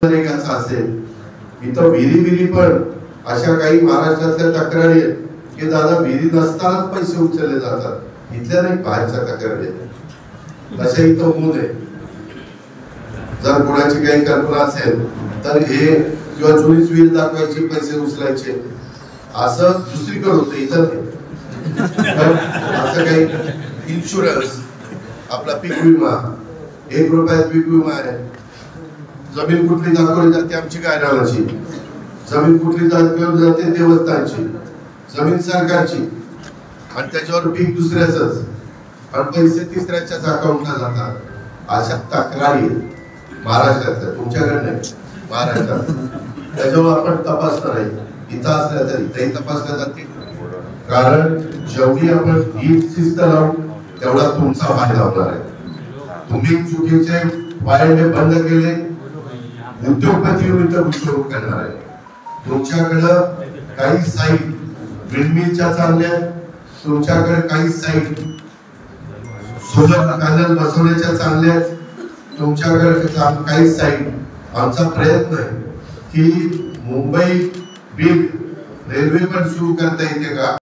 मनरेगाचा असेल इथं विहिरी पण अशा काही महाराष्ट्रातल्या तक्रारी आहेत की दादा विहिरी नसतानाच पैसे उचलले जातात, इथल्या नाही बाहेरच्या तक्रारी आहेत. तशा इथं होऊ नये. जर कोणाची काही कल्पना असेल तर हे किंवा जुनीच विहीर दाखवायची पैसे उचलायचे असं दुसरीकडे होतं, इथं नाही. असं काही इन्शुरन्स आपला पीक विमा 1 रुपयात पीक विमा आहे. जमीन कुठली दाखवली जाते आमची गायरानाची, जमीन कुठली दाखवली जाते देवस्थानची, जमीन सरकारची आणि त्याच्यावर पीक दुसऱ्याच आणि पैसे तिसऱ्याच्याच अकाउंटला जातात. अशा तक्रारी महाराष्ट्रातल्या, तुमच्याकडे नाही महाराष्ट्रात. त्याच्यावर आपण तपासणार आहे. इथं असल्या तरी इथंही तपासल्या जाते, कारण जेवढी आपण ही शिस्त लावू तेवढा तुमचा फायदा होणार आहे. तुम्ही चुकीचे वायंडे बंद केले, उद्योगपती गुंतवणूक करणार आहे. तुमच्याकडं काही साईट विंडमिलच्या चालल्या, तुमच्याकडे काही साईट सोलर पॅनल बसवण्याच्या चालल्या, तुमच्याकडे काही साईट. आमचा प्रयत्न आहे की मुंबई बीड रेल्वे पण सुरू करता येते का.